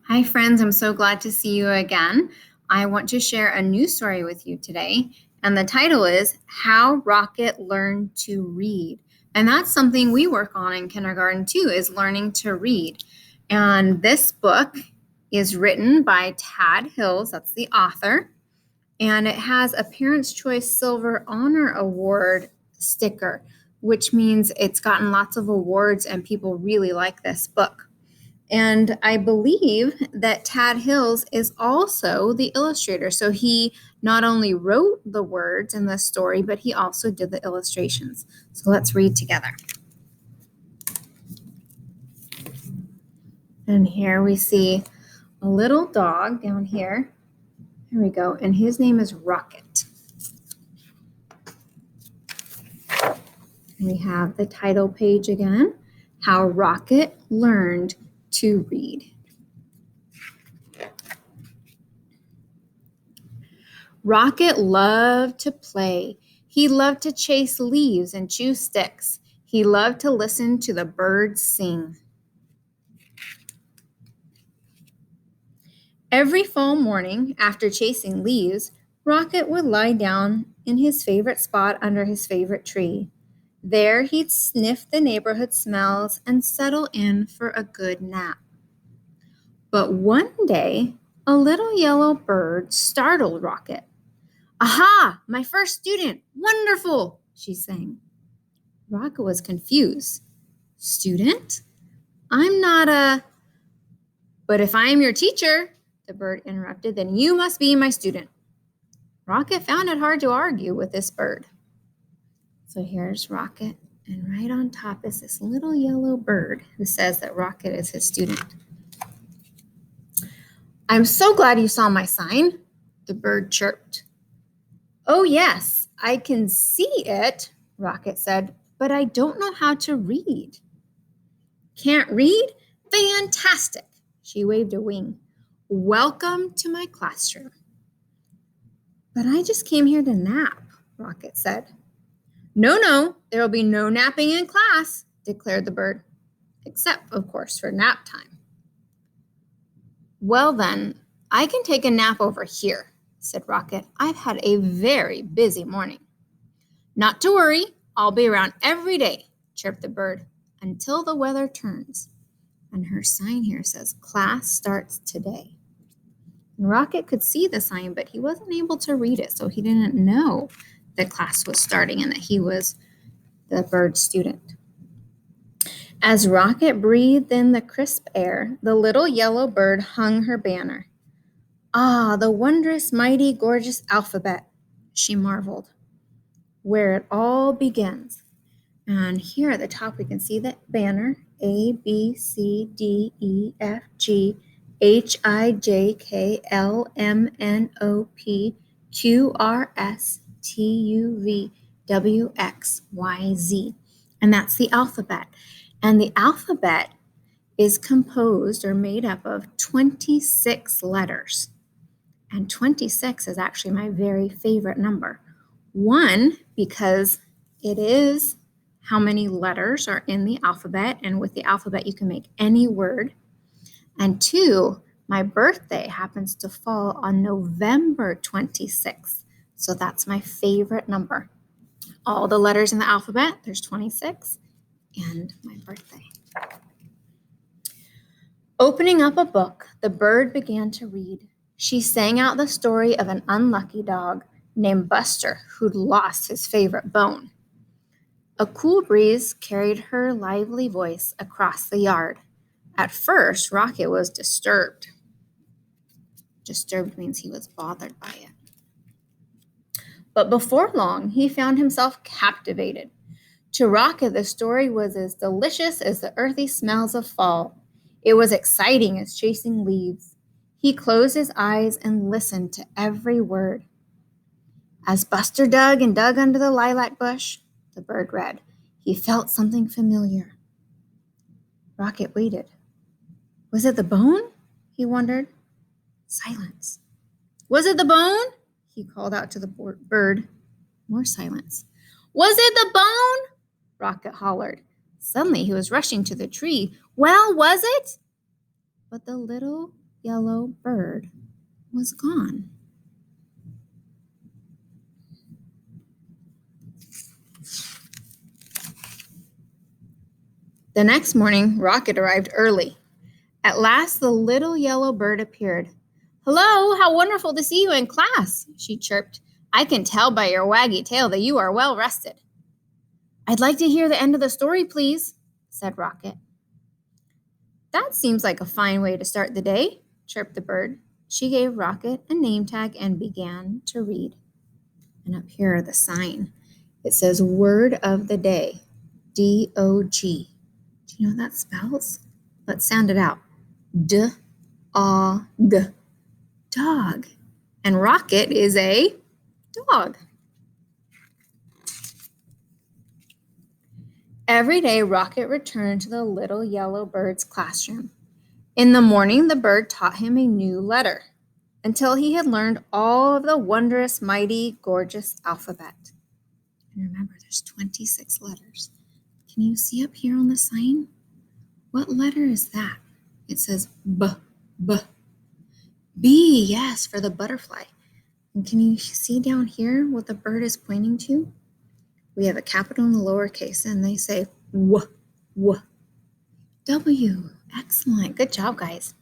Hi, friends. I'm so glad to see you again. I want to share a new story with you today, and the title is How Rocket Learned to Read. And that's something we work on in kindergarten too, is learning to read. And this book is written by Tad Hills, that's the author, and it has a Parents' Choice Silver Honor Award sticker, which means it's gotten lots of awards and people really like this book. And I believe that Tad Hills is also the illustrator. So he not only wrote the words in the story, but he also did the illustrations. So let's read together. And here we see a little dog down here. Here we go. And his name is Rocket. And we have the title page again, How Rocket Learned to Read. Rocket loved to play. He loved to chase leaves and chew sticks. He loved to listen to the birds sing. Every fall morning, after chasing leaves, Rocket would lie down in his favorite spot under his favorite tree. There he'd sniff the neighborhood smells and settle in for a good nap. But one day, a little yellow bird startled Rocket. "Aha! My first student! Wonderful!" she sang. Rocket was confused. "Student? I'm not a..." "But if I am your teacher," the bird interrupted, "then you must be my student." Rocket found it hard to argue with this bird. So here's Rocket, and right on top is this little yellow bird who says that Rocket is his student. "I'm so glad you saw my sign," the bird chirped. "Oh, yes, I can see it," Rocket said, "but I don't know how to read." "Can't read? Fantastic!" She waved a wing. "Welcome to my classroom." "But I just came here to nap," Rocket said. No, there will be no napping in class," declared the bird, except, of course, for nap time. "Well, then, I can take a nap over here," said Rocket. "I've had a very busy morning." "Not to worry, I'll be around every day," chirped the bird, "until the weather turns." And her sign here says, "Class starts today." And Rocket could see the sign, but he wasn't able to read it, so he didn't know that class was starting and that he was the bird's student. As Rocket breathed in the crisp air, the little yellow bird hung her banner. "Ah, the wondrous, mighty, gorgeous alphabet," she marveled, "where it all begins." And here at the top, we can see that banner, A, B, C, D, E, F, G, H, I, J, K, L, M, N, O, P, Q, R, S, T, U, V, W, X, Y, Z. And that's the alphabet. And the alphabet is composed or made up of 26 letters. And 26 is actually my very favorite number. One, because it is how many letters are in the alphabet, and with the alphabet you can make any word. And two, my birthday happens to fall on November 26th, so that's my favorite number. All the letters in the alphabet, there's 26, and my birthday. Opening up a book, the bird began to read. She sang out the story of an unlucky dog named Buster who'd lost his favorite bone. A cool breeze carried her lively voice across the yard. At first, Rocket was disturbed. Disturbed means he was bothered by it. But before long, he found himself captivated. To Rocket, the story was as delicious as the earthy smells of fall. It was exciting as chasing leaves. He closed his eyes and listened to every word. As Buster dug and dug under the lilac bush, the bird read, he felt something familiar. Rocket waited. Was it the bone? He wondered. Silence. Was it the bone? He called out to the bird. More silence. Was it the bone? Rocket hollered. Suddenly he was rushing to the tree. Well, was it? But the little yellow bird was gone. The next morning, Rocket arrived early. At last, the little yellow bird appeared. "Hello, how wonderful to see you in class," she chirped. "I can tell by your waggy tail that you are well rested." "I'd like to hear the end of the story, please," said Rocket. "That seems like a fine way to start the day," chirped the bird. She gave Rocket a name tag and began to read. And up here, the sign. It says Word of the Day, D-O-G. Do you know what that spells? Let's sound it out. D-O-G, dog. And Rocket is a dog. Every day, Rocket returned to the little yellow bird's classroom. In the morning, the bird taught him a new letter until he had learned all of the wondrous, mighty, gorgeous alphabet. And remember, there's 26 letters. Can you see up here on the sign? What letter is that? It says B, B. B, yes, for the butterfly. And can you see down here what the bird is pointing to? We have a capital and a lowercase, and they say W, W. W, excellent. Good job, guys.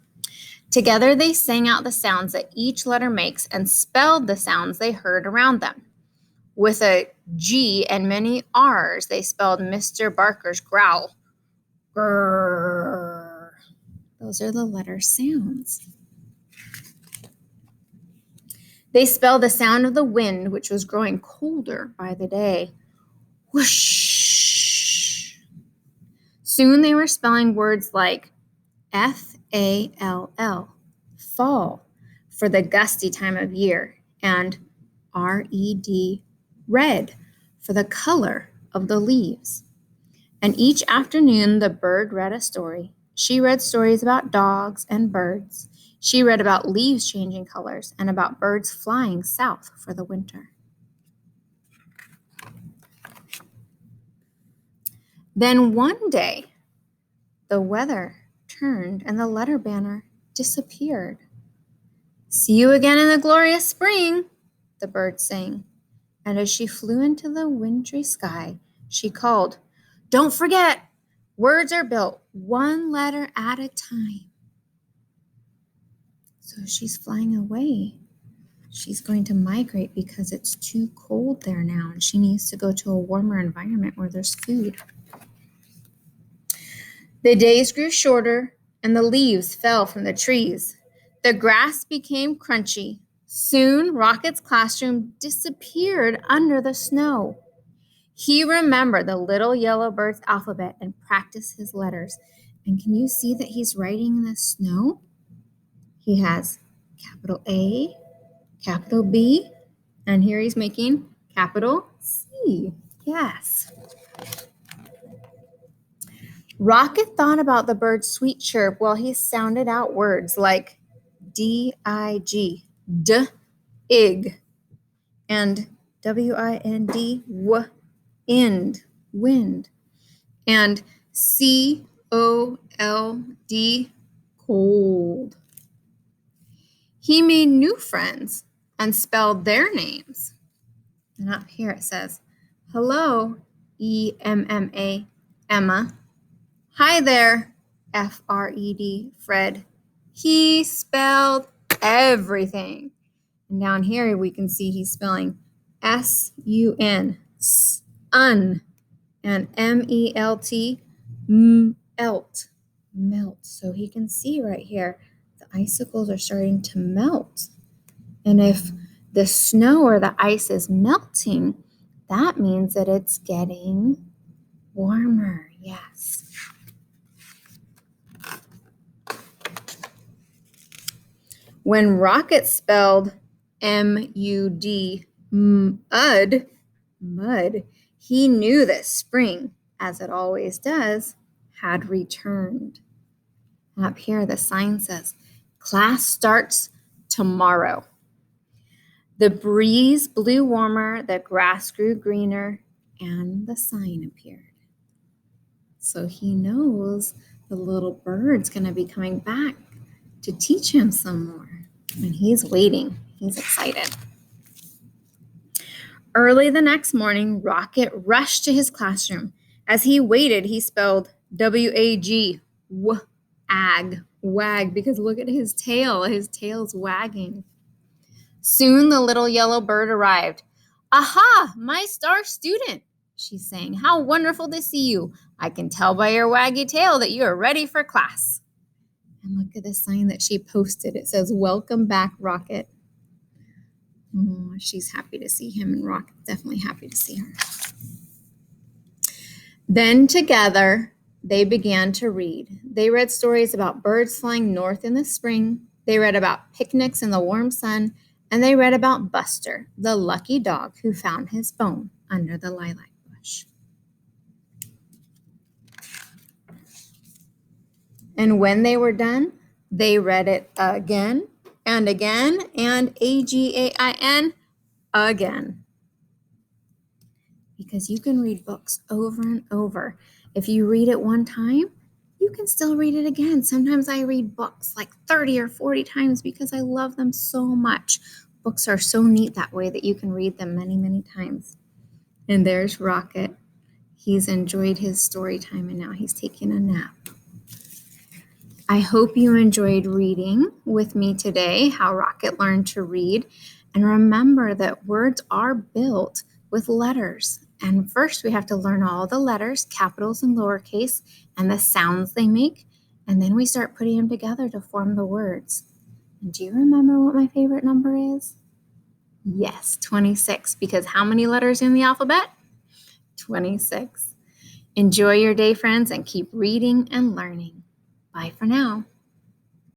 Together, they sang out the sounds that each letter makes and spelled the sounds they heard around them. With a G and many R's, they spelled Mr. Barker's growl. Grrr. Those are the letter sounds. They spelled the sound of the wind, which was growing colder by the day. Whoosh. Soon they were spelling words like F-A-L-L, fall, for the gusty time of year, and R-E-D, red, for the color of the leaves. And each afternoon, the bird read a story. She read stories about dogs and birds. She read about leaves changing colors and about birds flying south for the winter. Then one day, the weather turned and the letter banner disappeared. "See you again in the glorious spring," the bird sang. And as she flew into the wintry sky, she called, "Don't forget, words are built one letter at a time." So she's flying away. She's going to migrate because it's too cold there now, and she needs to go to a warmer environment where there's food. The days grew shorter, and the leaves fell from the trees. The grass became crunchy. Soon, Rocket's classroom disappeared under the snow. He remembered the little yellow bird's alphabet and practiced his letters. And can you see that he's writing in the snow? He has capital A, capital B, and here he's making capital C. Yes. Rocket thought about the bird's sweet chirp while he sounded out words like D-I-G, d-ig, and W-I-N-D, w-ind, wind, and C-O-L-D, cold. He made new friends and spelled their names. And up here it says, hello, E-M-M-A, Emma. Hi there, F-R-E-D, Fred. He spelled everything. And down here we can see he's spelling S-U-N, un, and M-E-L-T, melt, melt. So he can see right here, the icicles are starting to melt. And if the snow or the ice is melting, that means that it's getting warmer, yes. When Rocket spelled M-U-D, mud, he knew that spring, as it always does, had returned. Up here, the sign says, class starts tomorrow. The breeze blew warmer, the grass grew greener, and the sign appeared. So he knows the little bird's going to be coming back to teach him some more. And he's waiting. He's excited. Early the next morning, Rocket rushed to his classroom. As he waited, he spelled W-A-G, wag, because look at his tail. His tail's wagging. Soon the little yellow bird arrived. "Aha, my star student," she sang. "How wonderful to see you. I can tell by your waggy tail that you are ready for class." And look at the sign that she posted. It says, "Welcome back, Rocket." Oh, she's happy to see him, and Rocket's definitely happy to see her. Then together, they began to read. They read stories about birds flying north in the spring. They read about picnics in the warm sun. And they read about Buster, the lucky dog who found his bone under the lilac bush. And when they were done, they read it again and again and again again. Because you can read books over and over. If you read it one time, you can still read it again. Sometimes I read books like 30 or 40 times because I love them so much. Books are so neat that way that you can read them many, many times. And there's Rocket. He's enjoyed his story time and now he's taking a nap. I hope you enjoyed reading with me today, how Rocket learned to read. And remember that words are built with letters. And first we have to learn all the letters, capitals and lowercase, and the sounds they make. And then we start putting them together to form the words. And do you remember what my favorite number is? Yes, 26. Because how many letters in the alphabet? 26. Enjoy your day, friends, and keep reading and learning. Bye for now.